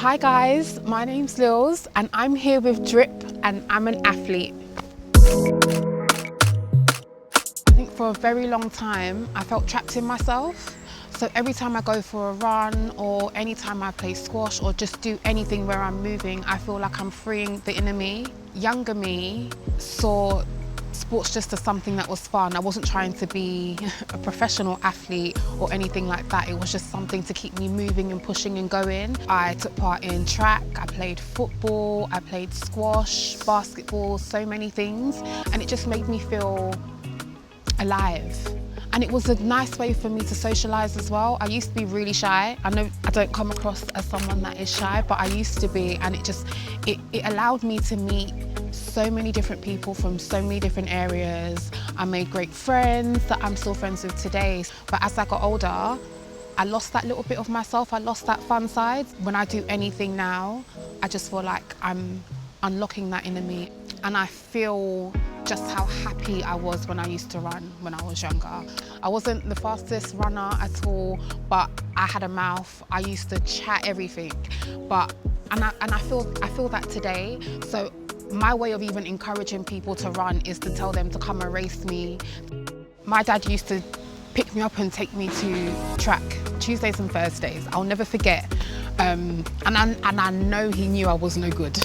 Hi guys, my name's Lillz and I'm here with Drip and I'm an athlete. I think for a very long time I felt trapped in myself. So every time I go for a run or anytime I play squash or just do anything where I'm moving, I feel like I'm freeing the inner me. Younger me saw sports just as something that was fun. I wasn't trying to be a professional athlete or anything like that. It was just something to keep me moving and pushing and going. I took part in track, I played football, I played squash, basketball, so many things. And it just made me feel alive. And it was a nice way for me to socialise as well. I used to be really shy. I know I don't come across as someone that is shy, but I used to be, and it allowed me to meet so many different people from so many different areas. I made great friends that I'm still friends with today. But as I got older, I lost that little bit of myself. I lost that fun side. When I do anything now, I just feel like I'm unlocking that inner me. And I feel just how happy I was when I used to run when I was younger. I wasn't the fastest runner at all, but I had a mouth. I used to chat everything. And I feel that today. So my way of even encouraging people to run is to tell them to come and race me. My dad used to pick me up and take me to track Tuesdays and Thursdays. I'll never forget. And I know he knew I was no good,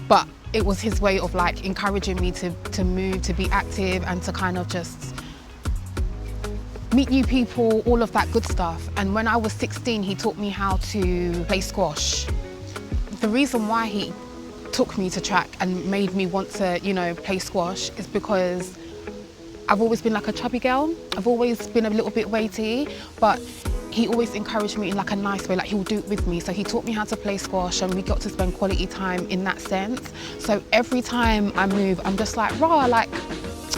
but it was his way of like encouraging me to move, to be active and to kind of just meet new people, all of that good stuff. And when I was 16, he taught me how to play squash. The reason why he took me to track and made me want to, play squash is because I've always been like a chubby girl. I've always been a little bit weighty, but he always encouraged me in like a nice way, like he'll do it with me. So he taught me how to play squash and we got to spend quality time in that sense. So every time I move, I'm just like, rah, like,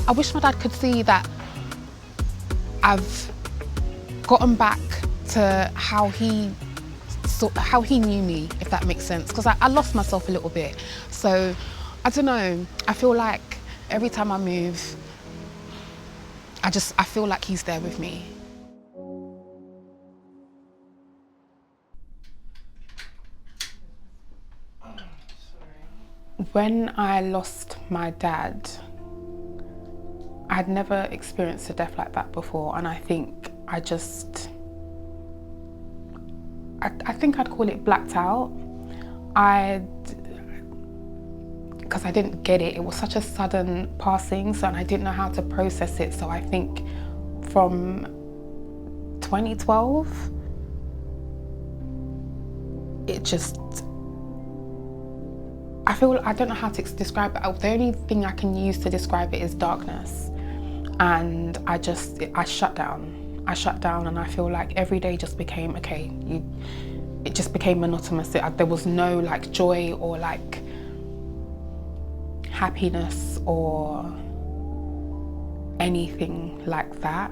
I wish my dad could see that I've gotten back to how he knew me, if that makes sense, because I lost myself a little bit. So, I don't know, I feel like every time I move, I feel like he's there with me. When I lost my dad, I'd never experienced a death like that before, and I think I think I'd call it blacked out. Because I didn't get it. It was such a sudden passing, and I didn't know how to process it. So I think from 2012, I don't know how to describe it. The only thing I can use to describe it is darkness. And I shut down. I shut down and I feel like every day just became, it just became monotonous. There was no like joy or like happiness or anything like that,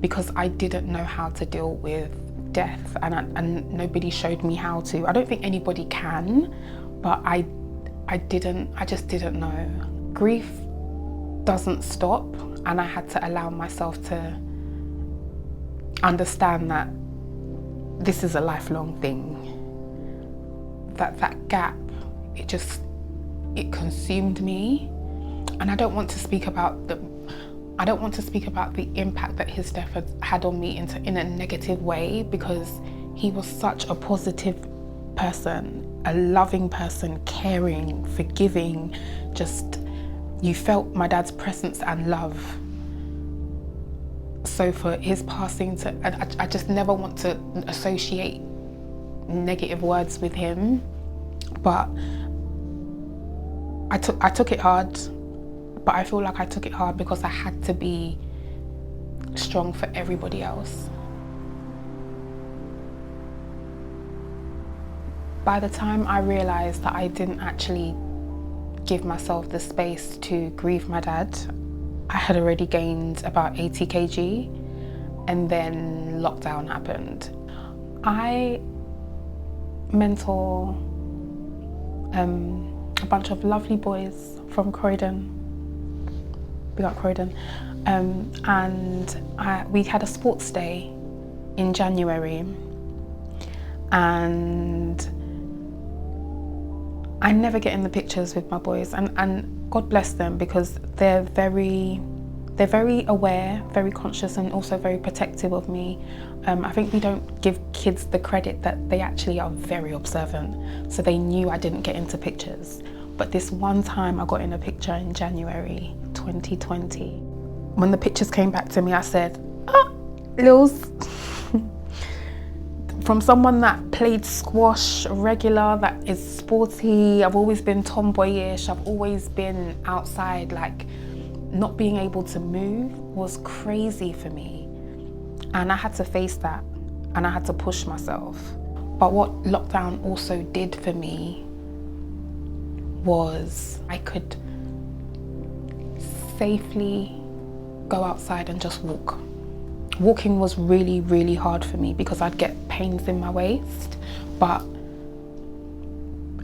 because I didn't know how to deal with death and nobody showed me how to. I don't think anybody can, but I just didn't know. Grief doesn't stop, and I had to allow myself to understand that this is a lifelong thing. That gap, it consumed me, and I don't want to speak about the impact that his death had on me in a negative way, because he was such a positive person, a loving person, caring, forgiving, you felt my dad's presence and love. So for his passing, I just never want to associate negative words with him, but I took it hard, but I feel like I took it hard because I had to be strong for everybody else. By the time I realised that I didn't actually give myself the space to grieve my dad, I had already gained about 80 kg, and then lockdown happened. I mentor a bunch of lovely boys from Croydon, big up Croydon, and we had a sports day in January, and I never get in the pictures with my boys, and God bless them, because they're very aware, very conscious, and also very protective of me. I think we don't give kids the credit that they actually are very observant. So they knew I didn't get into pictures. But this one time I got in a picture in January 2020. When the pictures came back to me, I said, "Oh, Lillz." From someone that played squash regular, that is sporty, I've always been tomboyish, I've always been outside, like not being able to move was crazy for me. And I had to face that, and I had to push myself. But what lockdown also did for me was I could safely go outside and just walk. Walking was really, really hard for me because I'd get pains in my waist, but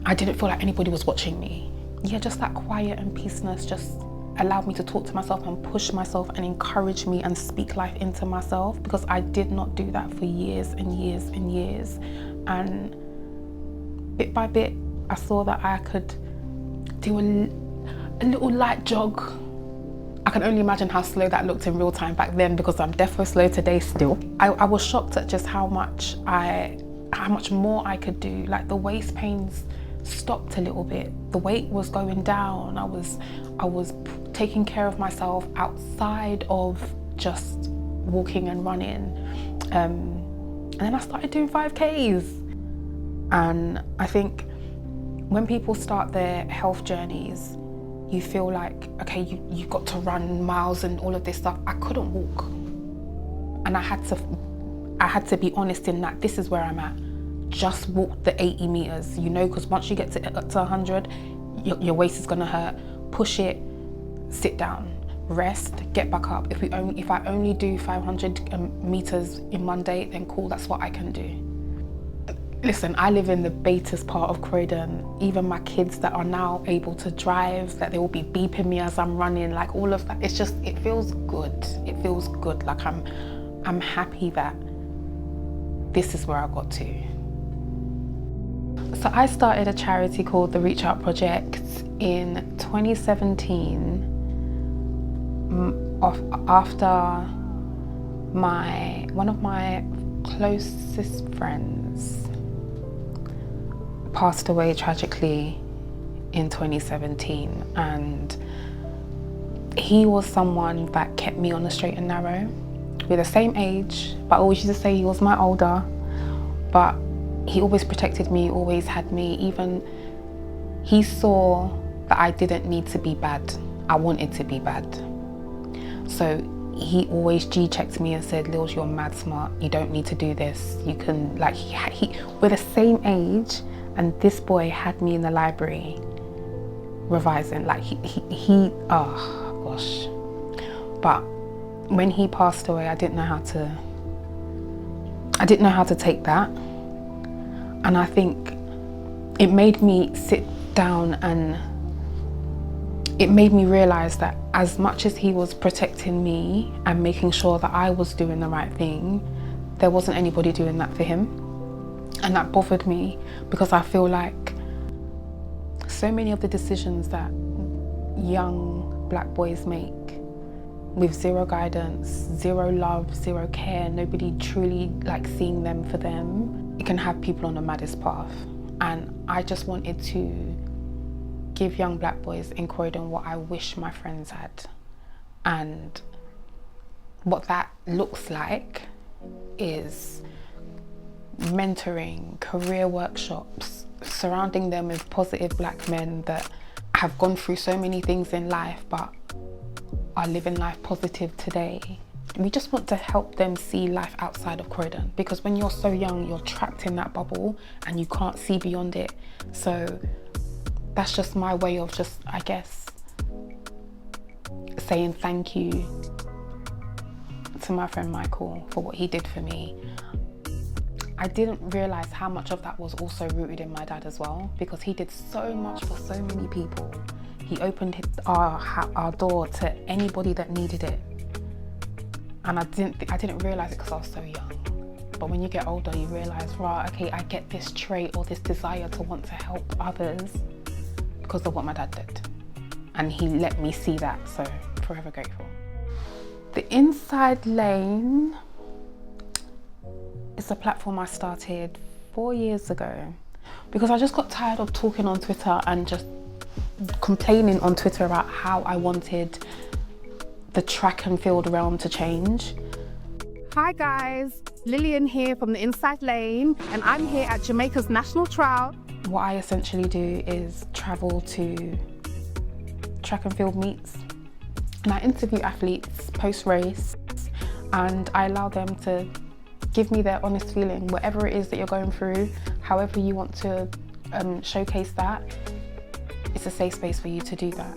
I didn't feel like anybody was watching me. Yeah, just that quiet and peaceness just allowed me to talk to myself and push myself and encourage me and speak life into myself, because I did not do that for years and years and years. And bit by bit, I saw that I could do a little light jog. I can only imagine how slow that looked in real time back then, because I'm defo slow today still. I was shocked at just how much more I could do. Like the waist pains stopped a little bit. The weight was going down. I was taking care of myself outside of just walking and running. And then I started doing 5Ks. And I think when people start their health journeys, you feel like, okay, you've got to run miles and all of this stuff. I couldn't walk. And I had to be honest in that this is where I'm at. Just walk the 80 meters, you know, because once you get to 100, your waist is gonna hurt. Push it, sit down, rest, get back up. If I only do 500 meters in one day, then cool, that's what I can do. Listen, I live in the Betas part of Croydon. Even my kids that are now able to drive, that they will be beeping me as I'm running, like all of that. It's just, it feels good. It feels good. Like I'm happy that this is where I got to. So I started a charity called the Reach Out Project in 2017 after one of my closest friends passed away tragically in 2017, and he was someone that kept me on the straight and narrow. We're the same age, but I always used to say he was my older, but he always protected me, always had me. Even he saw that I didn't need to be bad. I wanted to be bad. So he always G-checked me and said, "Lillz, you're mad smart. You don't need to do this. You can," like we're the same age, and this boy had me in the library revising. Like he oh gosh. But when he passed away, I didn't know how to take that. And I think it made me sit down, and it made me realize that as much as he was protecting me and making sure that I was doing the right thing, there wasn't anybody doing that for him. And that bothered me, because I feel like so many of the decisions that young black boys make with zero guidance, zero love, zero care, nobody truly like seeing them for them, it can have people on the maddest path. And I just wanted to give young black boys in Croydon what I wish my friends had. And what that looks like is mentoring, career workshops, surrounding them with positive black men that have gone through so many things in life but are living life positive today. We just want to help them see life outside of Croydon, because when you're so young, you're trapped in that bubble and you can't see beyond it. So that's just my way of just, I guess, saying thank you to my friend Michael for what he did for me. I didn't realise how much of that was also rooted in my dad as well, because he did so much for so many people. He opened our door to anybody that needed it. And I didn't realise it because I was so young. But when you get older, you realise, right, okay, I get this trait or this desire to want to help others. because of what my dad did. And he let me see that, so forever grateful. The Inside Lane is a platform I started 4 years ago because I just got tired of talking on Twitter and just complaining on Twitter about how I wanted the track and field realm to change. Hi guys, Lillian here from the Inside Lane, and I'm here at Jamaica's National Trial. What I essentially do is travel to track and field meets, and I interview athletes post-race, and I allow them to give me their honest feeling, whatever it is that you're going through, however you want to showcase that. It's a safe space for you to do that.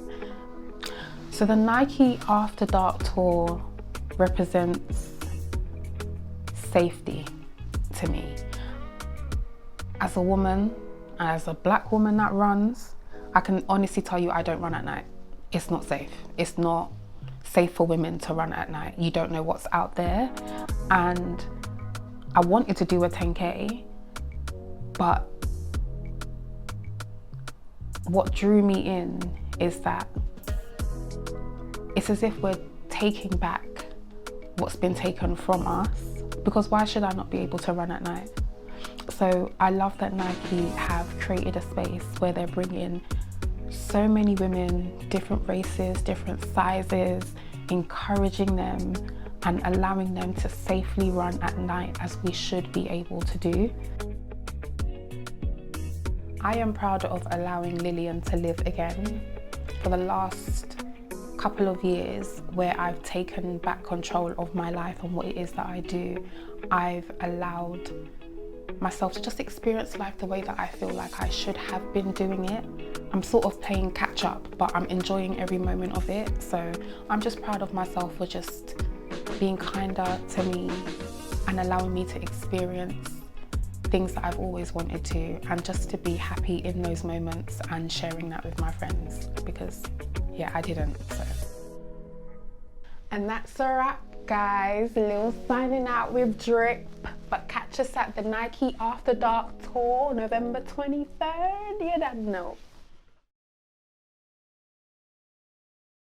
So the Nike After Dark Tour represents safety to me. As a woman, as a black woman that runs, I can honestly tell you I don't run at night. It's not safe. It's not safe for women to run at night. You don't know what's out there. And I wanted to do a 10K, but what drew me in is that it's as if we're taking back what's been taken from us, because why should I not be able to run at night? So I love that Nike have created a space where they're bringing so many women, different races, different sizes, encouraging them and allowing them to safely run at night as we should be able to do. I am proud of allowing Lillian to live again. For the last couple of years where I've taken back control of my life and what it is that I do, I've allowed myself to just experience life the way that I feel like I should have been doing it. I'm sort of playing catch up, but I'm enjoying every moment of it. So I'm just proud of myself for just being kinder to me and allowing me to experience things that I've always wanted to, and just to be happy in those moments and sharing that with my friends, because yeah, I didn't. So. And that's a wrap, guys. Lillz signing out with Drip. But catch us at the Nike After Dark Tour, November 23rd. You don't know.